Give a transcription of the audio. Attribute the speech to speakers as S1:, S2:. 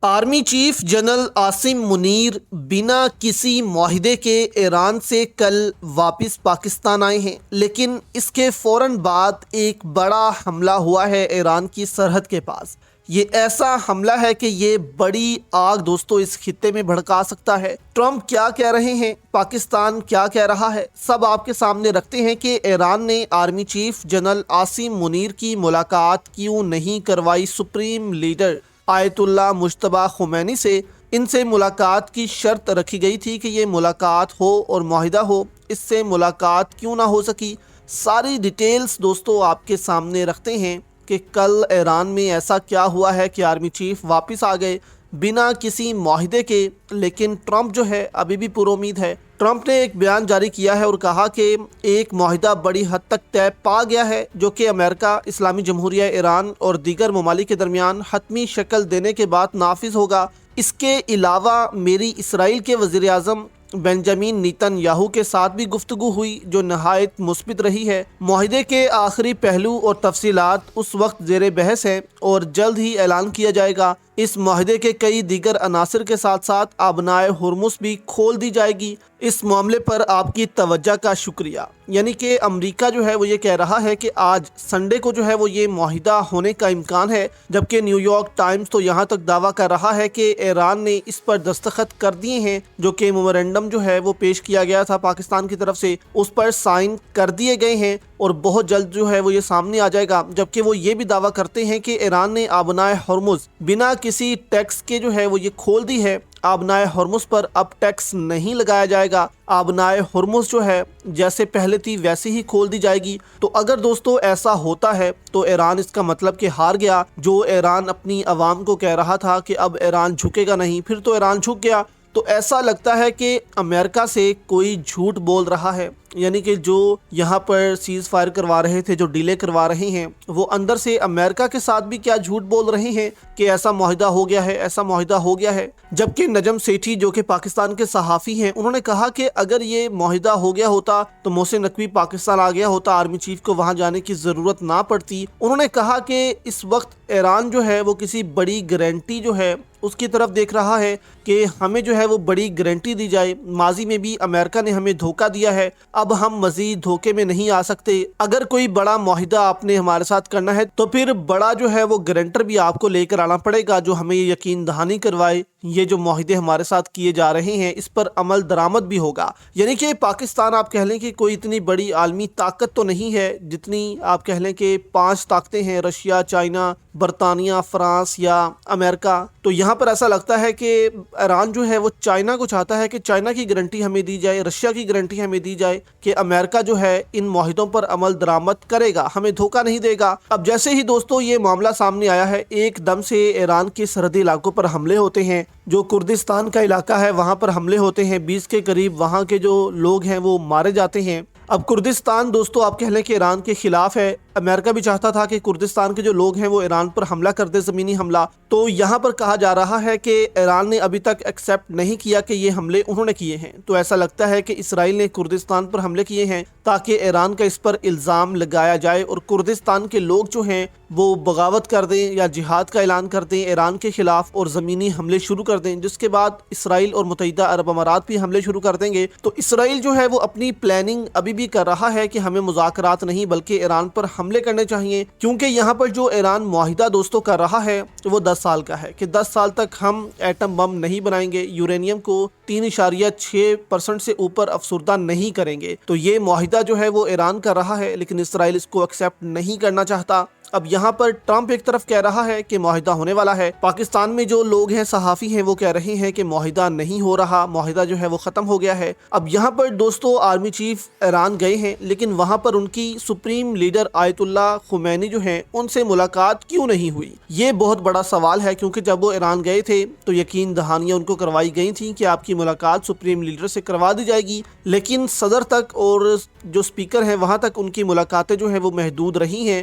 S1: Army chief general Asim Munir بنا کسی معاہدے کے ایران سے کل واپس پاکستان آئے ہیں، لیکن اس کے فوراً بعد ایک بڑا حملہ ہوا ہے ایران کی سرحد کے پاس۔ یہ ایسا حملہ ہے کہ یہ بڑی آگ دوستو اس خطے میں بھڑکا سکتا ہے۔ ٹرمپ کیا کہہ رہے ہیں، پاکستان کیا کہہ رہا ہے، سب آپ کے سامنے رکھتے ہیں کہ ایران نے army chief general Asim Munir کی ملاقات کیوں نہیں کروائی۔ سپریم لیڈر آیت اللہ مجتبیٰ خمینی سے ان سے ملاقات کی شرط رکھی گئی تھی کہ یہ ملاقات ہو اور معاہدہ ہو، اس سے ملاقات کیوں نہ ہو سکی۔ ساری ڈیٹیلز دوستو آپ کے سامنے رکھتے ہیں کہ کل ایران میں ایسا کیا ہوا ہے کہ آرمی چیف واپس آ گئے بنا کسی معاہدے کے، لیکن ٹرمپ جو ہے ابھی بھی پر امید ہے۔ ٹرمپ نے ایک بیان جاری کیا ہے اور کہا کہ ایک معاہدہ بڑی حد تک طے پا گیا ہے، جو کہ امریکہ، اسلامی جمہوریہ ایران اور دیگر ممالک کے درمیان حتمی شکل دینے کے بعد نافذ ہوگا۔ اس کے علاوہ میری اسرائیل کے وزیر اعظم بنجامین نیتن یاہو کے ساتھ بھی گفتگو ہوئی، جو نہایت مثبت رہی ہے۔ معاہدے کے آخری پہلو اور تفصیلات اس وقت زیر بحث ہیں اور جلد ہی اعلان کیا جائے گا۔ اس معاہدے کے کئی دیگر عناصر کے ساتھ ساتھ آبنائے ہرمز بھی کھول دی جائے گی۔ اس معاملے پر آپ کی توجہ کا شکریہ۔ یعنی کہ امریکہ جو ہے وہ یہ کہہ رہا ہے کہ آج سنڈے کو جو ہے وہ یہ معاہدہ ہونے کا امکان ہے، جبکہ نیو یارک ٹائمز تو یہاں تک دعویٰ کر رہا ہے کہ ایران نے اس پر دستخط کر دیے ہیں، جو کہ میمورنڈم جو ہے وہ پیش کیا گیا تھا پاکستان کی طرف سے، اس پر سائن کر دیے گئے ہیں اور بہت جلد جو ہے وہ یہ سامنے آ جائے گا۔ جبکہ وہ یہ بھی دعویٰ کرتے ہیں کہ ایران نے آبنائے ہرمز بنا کسی ٹیکس کے جو ہے وہ یہ کھول دی ہے۔ آبنائے ہرمز پر اب ٹیکس نہیں لگایا جائے گا، آبنائے ہرمز جو ہے جیسے پہلے تھی ویسے ہی کھول دی جائے گی۔ تو اگر دوستو ایسا ہوتا ہے تو ایران اس کا مطلب کہ ہار گیا۔ جو ایران اپنی عوام کو کہہ رہا تھا کہ اب ایران جھکے گا نہیں، پھر تو ایران جھک گیا۔ تو ایسا لگتا ہے کہ امریکہ سے کوئی جھوٹ بول رہا ہے، یعنی کہ جو یہاں پر سیز فائر کروا رہے تھے، جو ڈیلے کروا رہے ہیں، وہ اندر سے امریکہ کے ساتھ بھی کیا جھوٹ بول رہے ہیں کہ ایسا معاہدہ ہو گیا ہے، ایسا معاہدہ ہو گیا ہے۔ جبکہ نجم سیٹھی جو کہ پاکستان کے صحافی ہیں، انہوں نے کہا کہ اگر یہ معاہدہ ہو گیا ہوتا تو محسن نقوی پاکستان آ گیا ہوتا، آرمی چیف کو وہاں جانے کی ضرورت نہ پڑتی۔ انہوں نے کہا کہ اس وقت ایران جو ہے وہ کسی بڑی گارنٹی جو ہے اس کی طرف دیکھ رہا ہے کہ ہمیں جو ہے وہ بڑی گارنٹی دی جائے۔ ماضی میں بھی امریکہ نے ہمیں دھوکہ دیا ہے، اب ہم مزید دھوکے میں نہیں آ سکتے۔ اگر کوئی بڑا معاہدہ آپ نے ہمارے ساتھ کرنا ہے تو پھر بڑا جو ہے وہ گارنٹر بھی آپ کو لے کر آنا پڑے گا، جو ہمیں یہ یقین دہانی کروائے یہ جو معاہدے ہمارے ساتھ کیے جا رہے ہیں اس پر عمل درآمد بھی ہوگا۔ یعنی کہ پاکستان آپ کہہ لیں کہ کوئی اتنی بڑی عالمی طاقت تو نہیں ہے جتنی آپ کہہ لیں کہ 5 طاقتیں ہیں، رشیا، چائنا، برطانیہ، فرانس یا امریکہ۔ تو یہاں پر ایسا لگتا ہے کہ ایران جو ہے وہ چائنا کو چاہتا ہے کہ چائنا کی گارنٹی ہمیں دی جائے، رشیا کی گارنٹی ہمیں دی جائے کہ امریکہ جو ہے ان معاہدوں پر عمل درآمد کرے گا، ہمیں دھوکہ نہیں دے گا۔ اب جیسے ہی دوستو یہ معاملہ سامنے آیا ہے، ایک دم سے ایران کے سرحدی علاقوں پر حملے ہوتے ہیں، جو کردستان کا علاقہ ہے وہاں پر حملے ہوتے ہیں، 20 کے قریب وہاں کے جو لوگ ہیں وہ مارے جاتے ہیں۔ اب کردستان دوستو آپ کہہ لیں کہ ایران کے خلاف ہے، امریکہ بھی چاہتا تھا کہ کردستان کے جو لوگ ہیں وہ ایران پر حملہ کر دے، زمینی حملہ۔ تو یہاں پر کہا جا رہا ہے کہ ایران نے ابھی تک ایکسیپٹ نہیں کیا کہ یہ حملے انہوں نے کیے ہیں۔ تو ایسا لگتا ہے کہ اسرائیل نے کردستان پر حملے کیے ہیں تاکہ ایران کا اس پر الزام لگایا جائے اور کردستان کے لوگ جو ہیں وہ بغاوت کر دیں یا جہاد کا اعلان کر دیں ایران کے خلاف اور زمینی حملے شروع کر دیں، جس کے بعد اسرائیل اور متحدہ عرب امارات بھی حملے شروع کر دیں گے۔ تو اسرائیل جو ہے وہ اپنی پلاننگ ابھی بھی کر رہا ہے کہ ہمیں مذاکرات نہیں بلکہ ایران پر حملے کرنے چاہیے، کیونکہ یہاں پر جو ایران معاہدہ دوستوں کر رہا ہے وہ 10 سال کا ہے کہ 10 سال تک ہم ایٹم بم نہیں بنائیں گے، یورینیم کو 3.6% سے اوپر افسردہ نہیں کریں گے۔ تو یہ معاہدہ جو ہے وہ ایران کر رہا ہے، لیکن اسرائیل اس کو ایکسیپٹ نہیں کرنا چاہتا۔ اب یہاں پر ٹرمپ ایک طرف کہہ رہا ہے کہ معاہدہ ہونے والا ہے، پاکستان میں جو لوگ ہیں صحافی ہیں وہ کہہ رہے ہیں کہ معاہدہ نہیں ہو رہا، معاہدہ جو ہے وہ ختم ہو گیا ہے۔ اب یہاں پر دوستو آرمی چیف ایران گئے ہیں، لیکن وہاں پر ان کی سپریم لیڈر آیت اللہ خمینی جو ہیں ان سے ملاقات کیوں نہیں ہوئی؟ یہ بہت بڑا سوال ہے، کیونکہ جب وہ ایران گئے تھے تو یقین دہانیاں ان کو کروائی گئی تھیں کہ آپ کی ملاقات سپریم لیڈر سے کروا دی جائے گی، لیکن صدر تک اور جو سپیکر ہیں وہاں تک ان کی ملاقاتیں جو ہیں وہ محدود رہی ہیں